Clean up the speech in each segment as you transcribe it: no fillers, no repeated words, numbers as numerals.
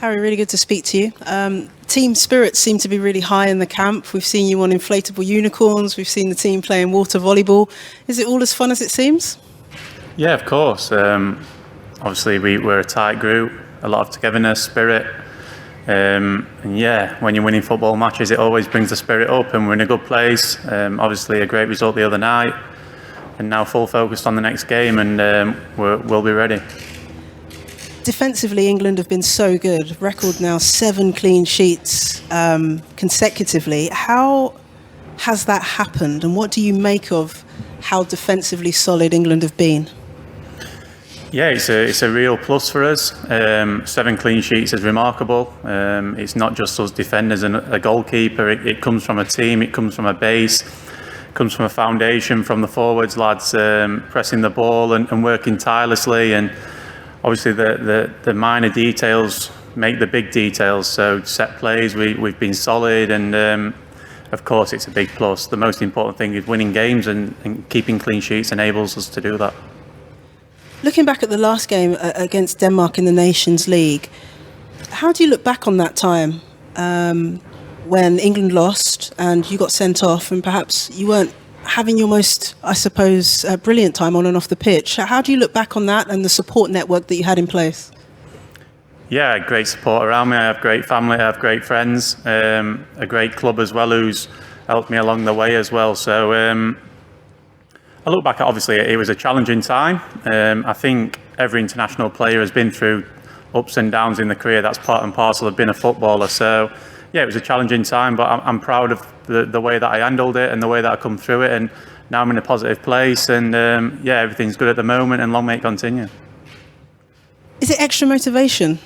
Harry, really good to speak to you. Team spirits seem to be really high in the camp. We've seen you on inflatable unicorns. We've seen the team playing water volleyball. Is it all as fun as it seems? Yeah, of course. Obviously, we're a tight group, a lot of togetherness, spirit. And yeah, when you're winning football matches, it always brings the spirit up, and we're in a good place. Obviously, a great result the other night, and now full focused on the next game, and we'll be ready. Defensively, England have been so good. Record now 7 clean sheets consecutively. How has that happened, and what do you make of how defensively solid England have been? Yeah, it's a real plus for us. 7 clean sheets is remarkable. It's not just us defenders and a goalkeeper. It comes from a team. It comes from a base. It comes from a foundation from the forwards lads pressing the ball and working tirelessly. And obviously the minor details make the big details. So set plays, we've been solid, and of course it's a big plus. The most important thing is winning games, and keeping clean sheets enables us to do that. Looking back at the last game against Denmark in the Nations League, how do you look back on that time when England lost and you got sent off, and perhaps you weren't having your most, I suppose, brilliant time on and off the pitch? How do you look back on that and the support network that you had in place? Yeah, great support around me. I have great family, I have great friends, a great club as well who's helped me along the way as well. So I look back at, obviously, it was a challenging time. I think every international player has been through ups and downs in the career. That's part and parcel of being a footballer. So yeah, it was a challenging time, but I'm proud of the way that I handled it and the way that I come through it. And now I'm in a positive place, and yeah, everything's good at the moment, and long may it continue. Is it extra motivation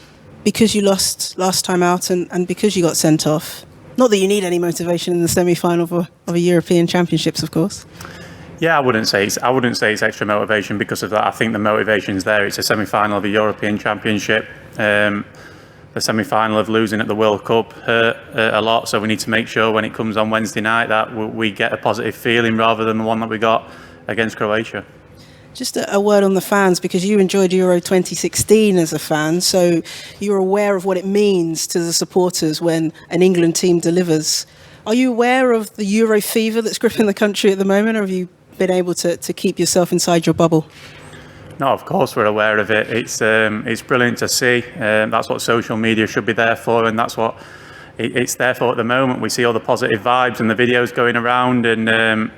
because you lost last time out and because you got sent off? Not that you need any motivation in the semi-final of a European Championships, of course. Yeah, I wouldn't say it's extra motivation because of that. I think the motivation's there. It's a semi-final of a European Championship. The semi-final of losing at the World Cup hurt a lot, so we need to make sure when it comes on Wednesday night that we get a positive feeling rather than the one that we got against Croatia. Just a word on the fans, because you enjoyed Euro 2016 as a fan, so you're aware of what it means to the supporters when an England team delivers. Are you aware of the Euro fever that's gripping the country at the moment, or have you been able to keep yourself inside your bubble? No, of course we're aware of it. It's brilliant to see. That's what social media should be there for, and that's what it's there for at the moment. We see all the positive vibes and the videos going around, and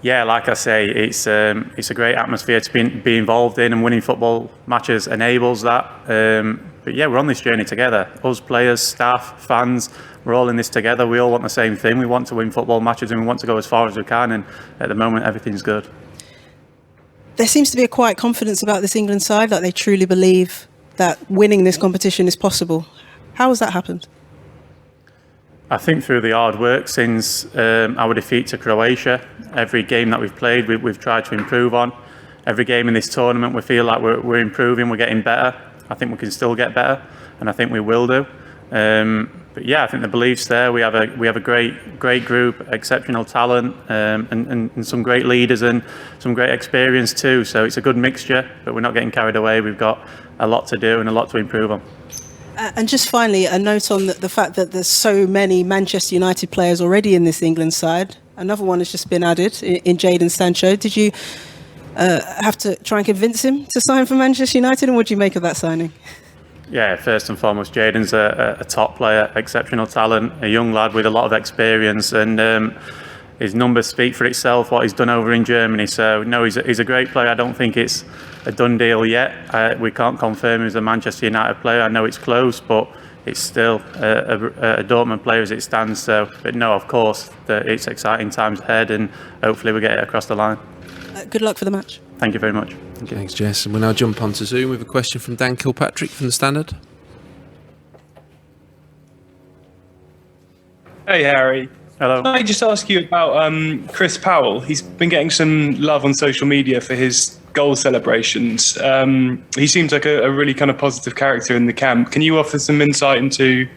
yeah, like I say, it's a great atmosphere to be involved in, and winning football matches enables that. But yeah, we're on this journey together. Us players, staff, fans, we're all in this together. We all want the same thing. We want to win football matches, and we want to go as far as we can. And at the moment, everything's good. There seems to be a quiet confidence about this England side, like they truly believe that winning this competition is possible. How has that happened? I think through the hard work since our defeat to Croatia. Every game that we've played, we've tried to improve on. Every game in this tournament, we feel like we're improving, we're getting better. I think we can still get better, and I think we will do. But yeah, I think the belief's there. We have a great group, exceptional talent, and some great leaders and some great experience too. So it's a good mixture, but we're not getting carried away. We've got a lot to do and a lot to improve on. And just finally, a note on the fact that there's so many Manchester United players already in this England side. Another one has just been added in Jadon Sancho. Did you have to try and convince him to sign for Manchester United, and what do you make of that signing? Yeah, first and foremost, Jadon's a top player, exceptional talent, a young lad with a lot of experience, and his numbers speak for itself, what he's done over in Germany. So, no, he's a great player. I don't think it's a done deal yet. We can't confirm he's a Manchester United player. I know it's close, but it's still a Dortmund player as it stands. So, but no, of course, it's exciting times ahead, and hopefully we get it across the line. Good luck for the match. Thank you very much. Thank you. Thanks, Jess. And we'll now jump onto Zoom with a question from Dan Kilpatrick from The Standard. Hey, Harry. Hello. Can I just ask you about Chris Powell? He's been getting some love on social media for his goal celebrations. He seems like a really kind of positive character in the camp. Can you offer some insight into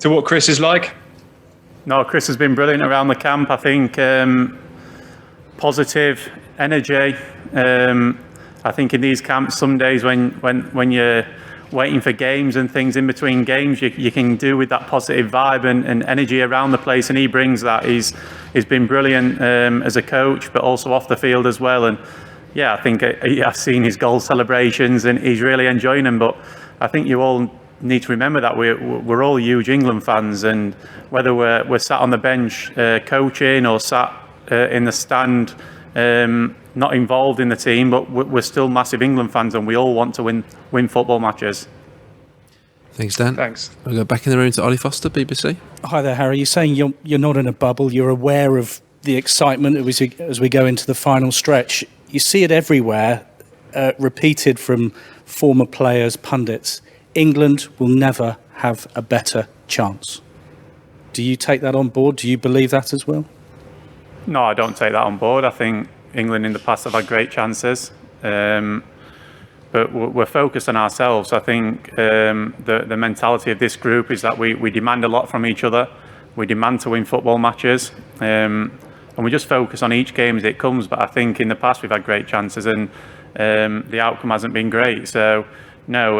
what Chris is like? No, Chris has been brilliant around the camp. I think positive energy. I think in these camps, some days when waiting for games and things in between games, you can do with that positive vibe and energy around the place, and he brings that. He's been brilliant as a coach, but also off the field as well. And yeah, I think I've seen his goal celebrations, and he's really enjoying them. But I think you all need to remember that we're all huge England fans, and whether we're sat on the bench coaching or sat in the stand, not involved in the team, but we're still massive England fans, and we all want to win football matches. Thanks, Dan. Thanks. We'll go back in the room to Ollie Foster, BBC. Hi there, Harry. You're saying you're not in a bubble. You're aware of the excitement as we go into the final stretch. You see it everywhere, repeated from former players, pundits. England will never have a better chance. Do you take that on board? Do you believe that as well? No, I don't take that on board. I think England in the past have had great chances, but we're focused on ourselves. I think the mentality of this group is that we demand a lot from each other. We demand to win football matches, and we just focus on each game as it comes. But I think in the past we've had great chances, and the outcome hasn't been great. So no,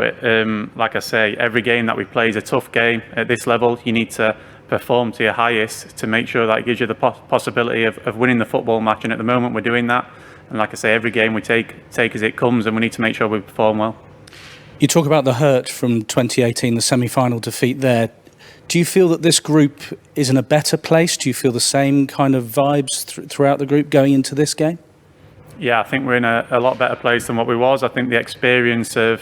like I say, every game that we play is a tough game at this level. You need to perform to your highest to make sure that it gives you the possibility of winning the football match, and at the moment we're doing that. And like I say, every game we take as it comes, and we need to make sure we perform well. You talk about the hurt from 2018, the semi-final defeat there. Do you feel that this group is in a better place? Do you feel the same kind of vibes throughout the group going into this game? Yeah, I think we're in a lot better place than what we was. I think the experience of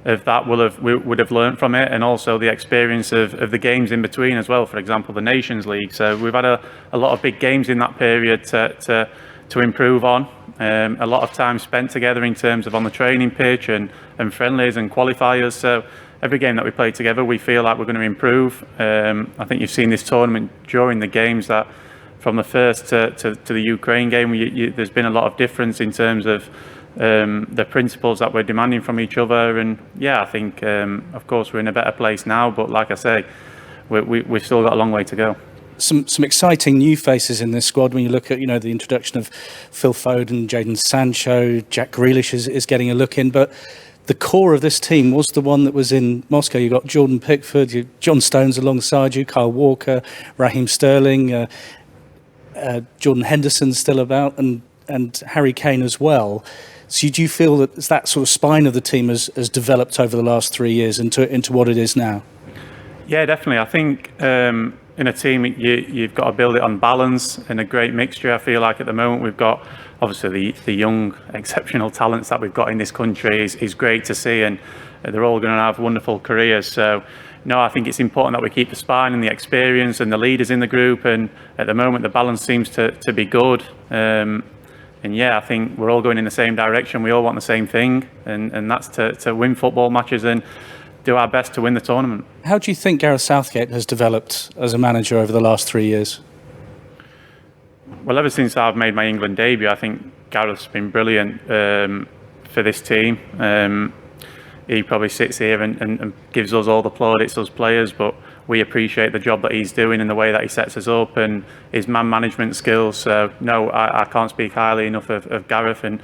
that we would have learnt from it, and also the experience of the games in between as well. For example, the Nations League. So we've had a lot of big games in that period to improve on. A lot of time spent together in terms of on the training pitch and friendlies and qualifiers. So every game that we play together, we feel like we're going to improve. I think you've seen this tournament during the games that from the first to the Ukraine game, there's been a lot of difference in terms of the principles that we're demanding from each other. And yeah, I think of course we're in a better place now, but like I say, we've still got a long way to go. Some exciting new faces in this squad. When you look at the introduction of Phil Foden, Jadon Sancho, Jack Grealish is getting a look in, but the core of this team was the one that was in Moscow. You got Jordan Pickford, John Stones alongside you, Kyle Walker, Raheem Sterling, Jordan Henderson's still about, and Harry Kane as well. So do you feel that sort of spine of the team has developed over the last 3 years into what it is now? Yeah, definitely. I think in a team you've got to build it on balance and a great mixture. I feel like at the moment we've got obviously the young exceptional talents that we've got in this country is great to see, and they're all going to have wonderful careers. So no, I think it's important that we keep the spine and the experience and the leaders in the group, and at the moment the balance seems to be good. And yeah, I think we're all going in the same direction. We all want the same thing, and that's to win football matches and do our best to win the tournament. How do you think Gareth Southgate has developed as a manager over the last 3 years? Well, ever since I've made my England debut, I think Gareth's been brilliant for this team. He probably sits here and gives us all the plaudits, us players, but we appreciate the job that he's doing and the way that he sets us up and his man management skills. So no, I can't speak highly enough of Gareth and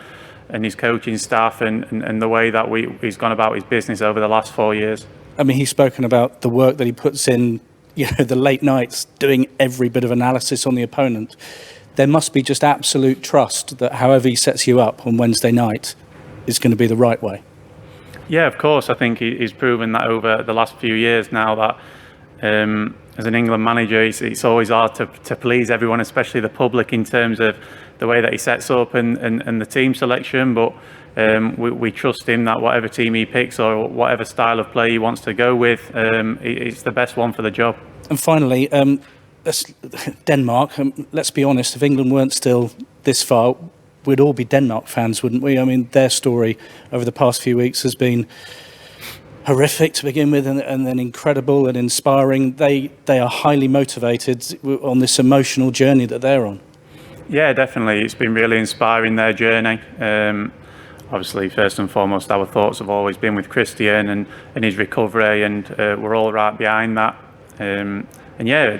his coaching staff and the way that he's gone about his business over the last 4 years. I mean, he's spoken about the work that he puts in, the late nights, doing every bit of analysis on the opponent. There must be just absolute trust that however he sets you up on Wednesday night is going to be the right way. Yeah, of course. I think he's proven that over the last few years now that as an England manager, it's always hard to please everyone, especially the public, in terms of the way that he sets up and the team selection. But we trust him that whatever team he picks or whatever style of play he wants to go with, it's the best one for the job. And finally, Denmark, let's be honest, if England weren't still this far, we'd all be Denmark fans, wouldn't we? I mean, their story over the past few weeks has been horrific to begin with, and then incredible and inspiring. They are highly motivated on this emotional journey that they're on. Yeah, definitely. It's been really inspiring, their journey. Obviously, first and foremost, our thoughts have always been with Christian and his recovery, and we're all right behind that. And yeah,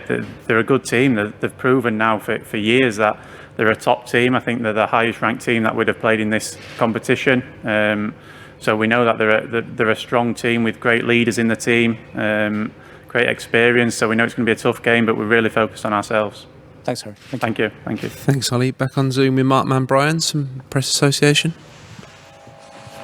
they're a good team. They've proven now for years that they're a top team. I think they're the highest ranked team that would have played in this competition. So we know that they're a strong team with great leaders in the team, great experience. So we know it's going to be a tough game, but we're really focused on ourselves. Thanks, Harry. Thank you. Thanks, Ollie. Back on Zoom with Mark Bryan, some Press Association.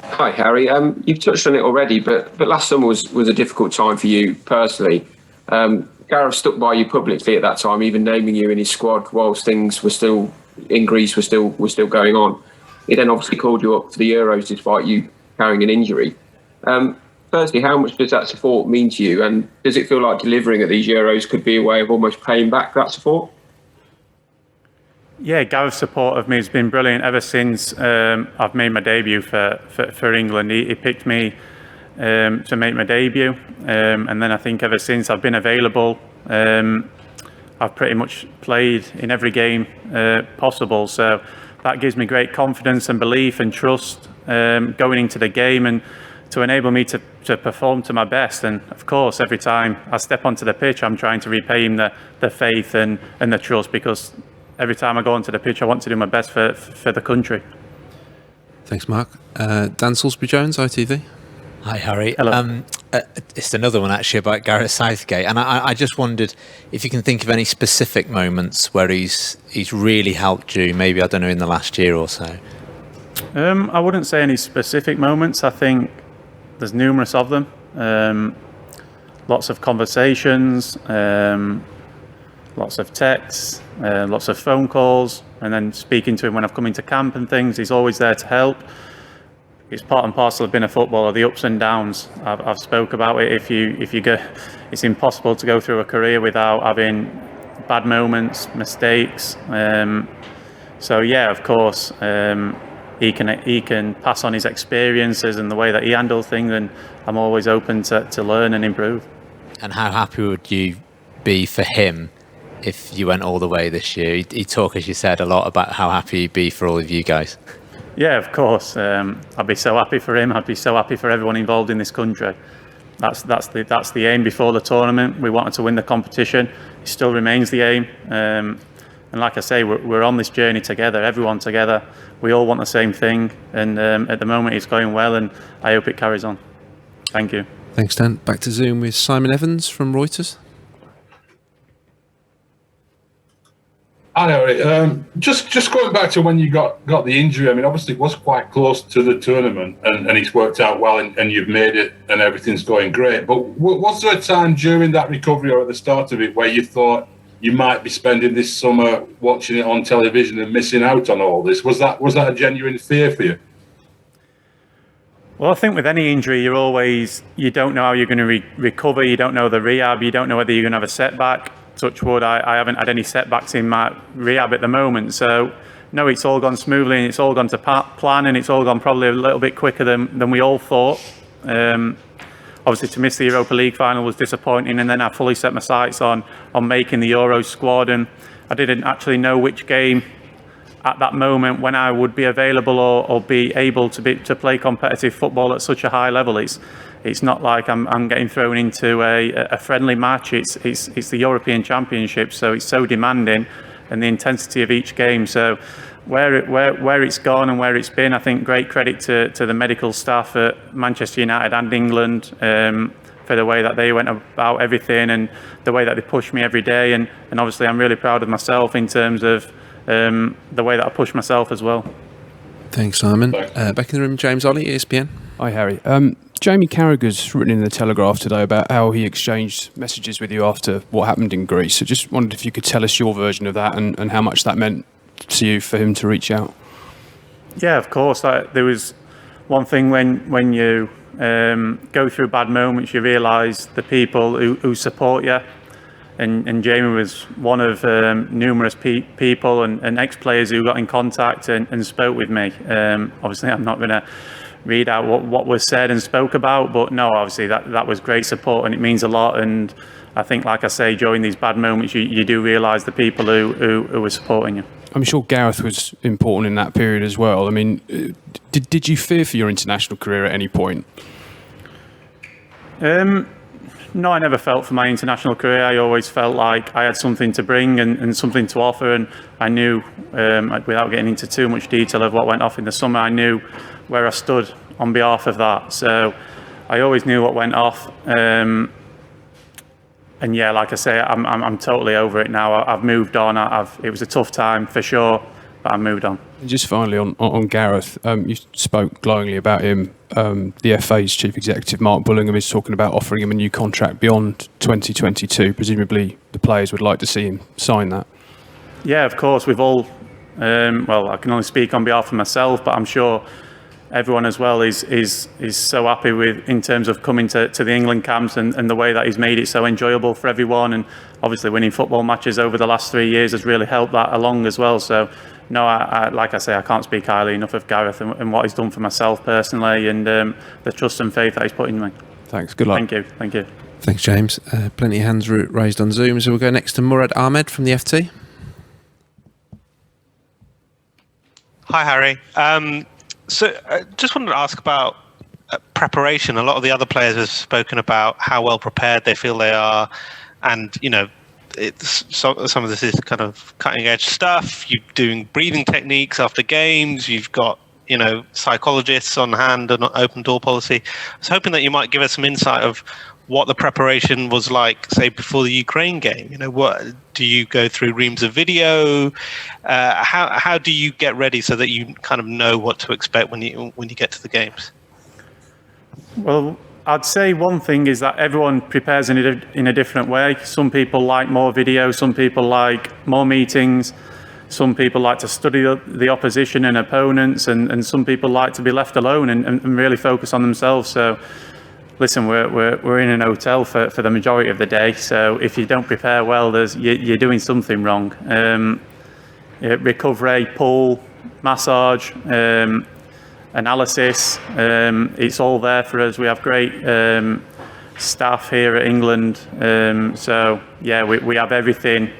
Hi, Harry. You've touched on it already, but last summer was a difficult time for you personally. Gareth stuck by you publicly at that time, even naming you in his squad whilst things were still in Greece were still going on. He then obviously called you up for the Euros despite you carrying an injury. Firstly, how much does that support mean to you, and does it feel like delivering at these Euros could be a way of almost paying back that support? Yeah, Gareth's support of me has been brilliant ever since I've made my debut for England. He picked me to make my debut, and then I think ever since I've been available, I've pretty much played in every game possible. So that gives me great confidence and belief and trust going into the game, and to enable me to perform to my best. And of course, every time I step onto the pitch, I'm trying to repay him the faith and the trust, because every time I go onto the pitch, I want to do my best for the country. Thanks, Mark. Dan Salisbury-Jones, ITV. Hi, Harry. Hello. It's another one actually about Gareth Southgate, and I just wondered if you can think of any specific moments where he's really helped you, maybe, I don't know, in the last year or so. I wouldn't say any specific moments. I think there's numerous of them. Lots of conversations, lots of texts, lots of phone calls, and then speaking to him when I've come into camp and things. He's always there to help. It's part and parcel of being a footballer, the ups and downs. I've spoke about it. If you go, it's impossible to go through a career without having bad moments, mistakes. So yeah, of course, he can pass on his experiences and the way that he handles things, and I'm always open to learn and improve. And how happy would you be for him if you went all the way this year? He talked, as you said, a lot about how happy he'd be for all of you guys. Yeah, of course. I'd be so happy for him. I'd be so happy for everyone involved in this country. That's the aim before the tournament. We wanted to win the competition. It still remains the aim. And like I say, we're on this journey together, everyone together. We all want the same thing. And at the moment, it's going well, and I hope it carries on. Thank you. Thanks, Dan. Back to Zoom with Simon Evans from Reuters. I know. Just going back to when you got the injury. I mean, obviously it was quite close to the tournament, and it's worked out well, and you've made it, and everything's going great. But was there a time during that recovery or at the start of it where you thought you might be spending this summer watching it on television and missing out on all this? Was that a genuine fear for you? Well, I think with any injury, you don't know how you're going to recover. You don't know the rehab. You don't know whether you're going to have a setback. Touch wood, I haven't had any setbacks in my rehab at the moment. So, no, it's all gone smoothly, and it's all gone to plan, and it's all gone probably a little bit quicker than we all thought. Obviously, to miss the Europa League final was disappointing, and then I fully set my sights on making the Euro squad, and I didn't actually know which game at that moment when I would be available or be able to play competitive football at such a high level. It's not like I'm getting thrown into a friendly match. It's the European Championship, so it's so demanding, and the intensity of each game. So where it's gone and where it's been, I think great credit to the medical staff at Manchester United and England for the way that they went about everything and the way that they pushed me every day. And obviously I'm really proud of myself in terms of the way that I push myself as well. Thanks, Simon. Back in the room, James Ollie, ESPN. Hi, Harry. Jamie Carragher's written in the Telegraph today about how he exchanged messages with you after what happened in Greece. So just wondered if you could tell us your version of that and how much that meant to you for him to reach out. Yeah, of course. There was one thing when you go through bad moments, you realise the people who support you. And Jamie was one of numerous people and ex-players who got in contact and spoke with me. Obviously, I'm not going to read out what was said and spoke about, but no, obviously that was great support, and it means a lot. And I think, like I say, during these bad moments, you do realise the people who were supporting you. I'm sure Gareth was important in that period as well. I mean, did you fear for your international career at any point? No, I never felt for my international career. I always felt like I had something to bring and something to offer, and I knew, without getting into too much detail of what went off in the summer, I knew where I stood on behalf of that. So I always knew what went off. And yeah, like I say, I'm totally over it now. I've moved on. It was a tough time for sure, but I've moved on. And just finally on Gareth, you spoke glowingly about him. The FA's chief executive, Mark Bullingham, is talking about offering him a new contract beyond 2022. Presumably, the players would like to see him sign that. Yeah, of course. We've all, well, I can only speak on behalf of myself, but I'm sure everyone as well is so happy with in terms of coming to the England camps and the way that he's made it so enjoyable for everyone, and obviously winning football matches over the last 3 years has really helped that along as well. So no, I like I say, I can't speak highly enough of Gareth and what he's done for myself personally, and the trust and faith that he's put in me. Thanks, good luck. Thank you. Thanks, James. Plenty of hands raised on Zoom, so we'll go next to Murad Ahmed from the FT. Hi, Harry. So just wanted to ask about preparation. A lot of the other players have spoken about how well prepared they feel they are, and some of this is kind of cutting edge stuff. You're doing breathing techniques after games. You've got psychologists on hand and open door policy. I was hoping that you might give us some insight of what the preparation was like, say, before the Ukraine game. What do you go through reams of video? How do you get ready so that you kind of know what to expect when you get to the games? Well, I'd say one thing is that everyone prepares in a different way. Some people like more video, some people like more meetings, some people like to study the opposition and opponents, and some people like to be left alone and really focus on themselves. So listen, we're in an hotel for the majority of the day, so if you don't prepare well, you're doing something wrong. Recovery, pool, massage, analysis, it's all there for us. We have great staff here at England, so yeah, we have everything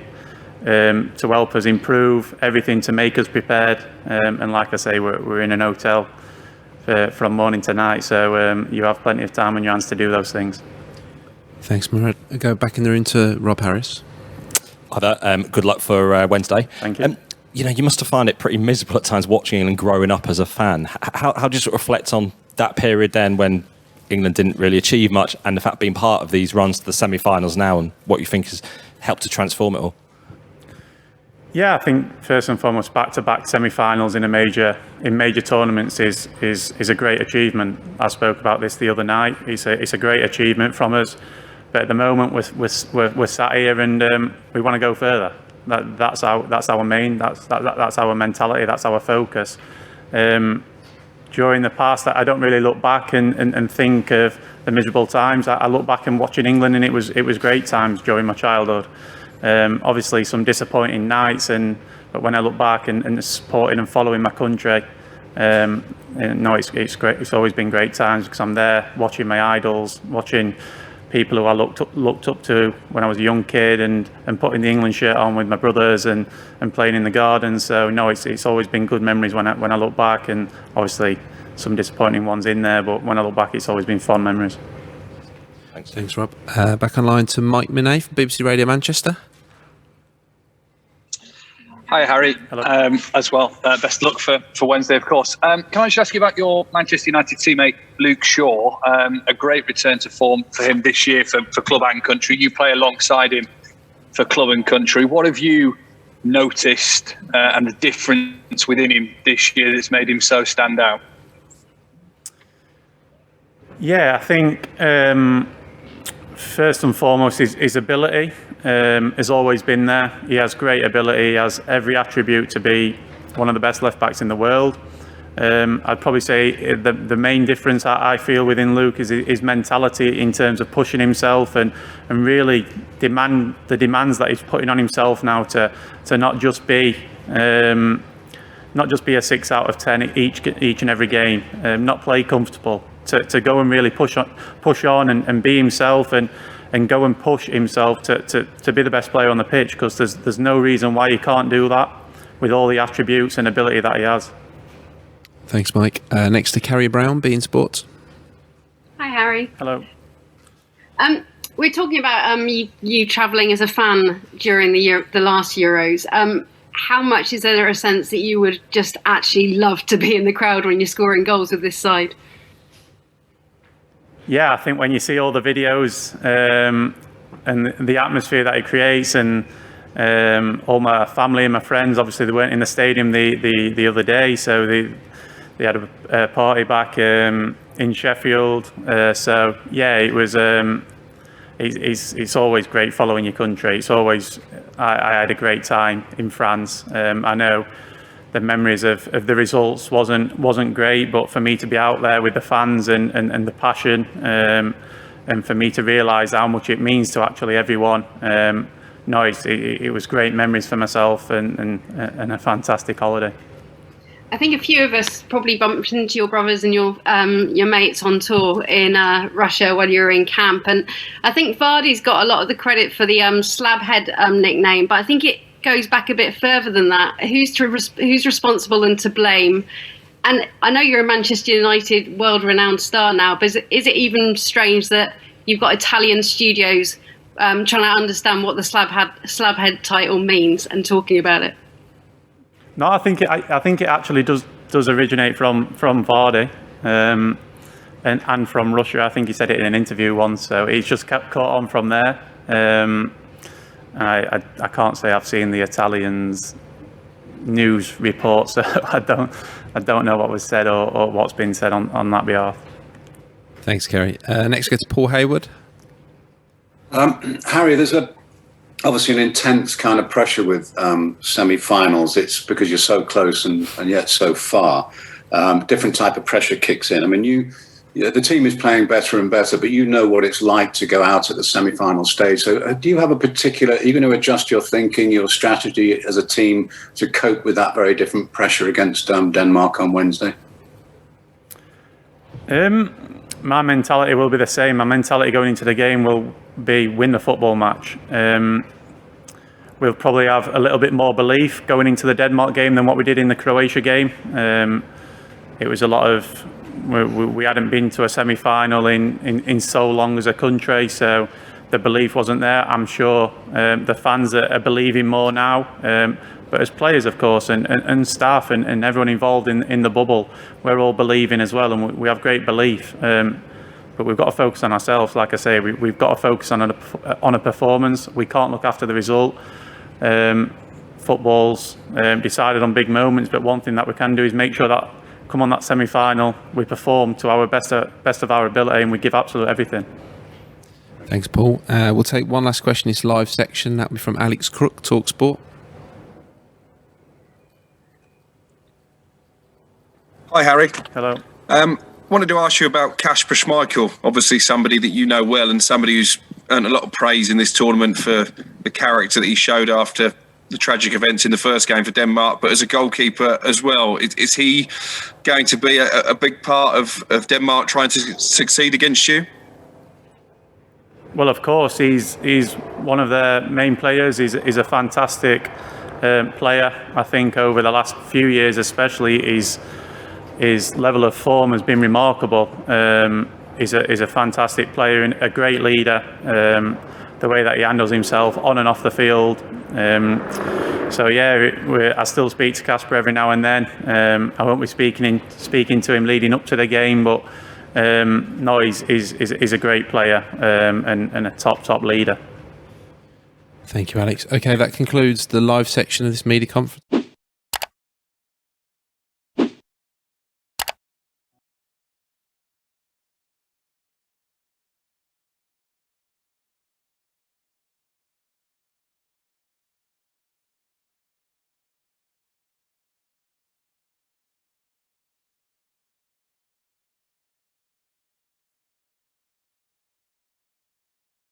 to help us improve, everything to make us prepared, and like I say, we're in an hotel from morning to night, so you have plenty of time on your hands to do those things. Thanks, Murad. I'll go back in the room to Rob Harris. Hi there. Good luck for Wednesday. Thank you. You must have found it pretty miserable at times watching England growing up as a fan. How do you sort of reflect on that period then when England didn't really achieve much, and the fact being part of these runs to the semi-finals now, and what you think has helped to transform it all? Yeah, I think first and foremost, back-to-back semi-finals in major tournaments is a great achievement. I spoke about this the other night. It's a great achievement from us, but at the moment we're sat here and we want to go further. That's our main. That's our mentality. That's our focus. During the past, I don't really look back and think of the miserable times. I look back and watching England, and it was great times during my childhood. Obviously some disappointing nights, but when I look back and supporting and following my country, it's great. It's always been great times because I'm there watching my idols, watching people who I looked up to when I was a young kid, and putting the England shirt on with my brothers and playing in the garden. So no, it's always been good memories when I look back, and obviously some disappointing ones in there, but when I look back, it's always been fond memories. Thanks, Rob. Back online to Mike Minay from BBC Radio Manchester. Hi, Harry. Hello. As well. Best luck for Wednesday, of course. Can I just ask you about your Manchester United teammate, Luke Shaw? A great return to form for him this year for club and country. You play alongside him for club and country. What have you noticed and the difference within him this year that's made him so stand out? Yeah, I think first and foremost, his ability has always been there. He has great ability. He has every attribute to be one of the best left backs in the world. I'd probably say the main difference I feel within Luke is his mentality in terms of pushing himself and really the demands that he's putting on himself now to not just be a 6 out of 10 each and every game, not play comfortable. To go and really push on and be himself and go and push himself to be the best player on the pitch, because there's no reason why he can't do that with all the attributes and ability that he has. Thanks, Mike. Next to Carrie Brown, BeanymanSports. Hi, Harry. Hello. We're talking about you travelling as a fan during the last Euros. How much is there a sense that you would just actually love to be in the crowd when you're scoring goals with this side? Yeah, I think when you see all the videos and the atmosphere that it creates, and all my family and my friends, obviously they weren't in the stadium the other day, so they had a party back in Sheffield. So yeah, it was. It's always great following your country. It's always. I had a great time in France. I know the memories of the results wasn't great, but for me to be out there with the fans and the passion, and for me to realise how much it means to actually everyone, it was great memories for myself and a fantastic holiday. I think a few of us probably bumped into your brothers and your mates on tour in Russia when you were in camp, and I think Vardy's got a lot of the credit for the Slabhead nickname, but I think it goes back a bit further than that. Who's responsible and to blame? And I know you're a Manchester United world-renowned star now, but is it even strange that you've got Italian studios trying to understand what the Slabhead title means and talking about it? No, I think it actually does originate from Vardy, and from Russia. I think he said it in an interview once, so he's just caught on from there. I can't say I've seen the Italians' news reports, so I don't know what was said or what's been said on that behalf. Thanks, Kerry. Next, go to Paul Hayward. Harry, there's obviously an intense kind of pressure with semi-finals. It's because you're so close and yet so far. Different type of pressure kicks in. I mean, the team is playing better and better, but you know what it's like to go out at the semi-final stage. So do you have are you going to adjust your thinking, your strategy as a team to cope with that very different pressure against Denmark on Wednesday? My mentality will be the same. My mentality going into the game will be win the football match. We'll probably have a little bit more belief going into the Denmark game than what we did in the Croatia game. It was a lot of, we hadn't been to a semi-final in so long as a country, so the belief wasn't there. I'm sure the fans are believing more now. But as players, of course, and staff and everyone involved in the bubble, we're all believing as well, and we have great belief. But we've got to focus on ourselves. Like I say, we've got to focus on a performance. We can't look after the result. Football's decided on big moments, but one thing that we can do is make sure that come on that semi-final, we perform to our best of our ability, and we give absolute everything. Thanks, Paul. We'll take one last question. It's live section. That'll be from Alex Crook, TalkSport. Hi, Harry. Hello. Wanted to ask you about Kasper Schmeichel, obviously somebody that you know well and somebody who's earned a lot of praise in this tournament for the character that he showed after the tragic events in the first game for Denmark, but as a goalkeeper as well. Is he going to be a big part of Denmark trying to succeed against you? Well, of course, he's one of their main players. He's a fantastic player. I think over the last few years especially, his level of form has been remarkable. He's a fantastic player and a great leader. The way that he handles himself on and off the field. So yeah, I still speak to Kasper every now and then. I won't be speaking to him leading up to the game, but no, he's a great player and a top leader. Thank you, Alex. Okay, that concludes the live section of this media conference.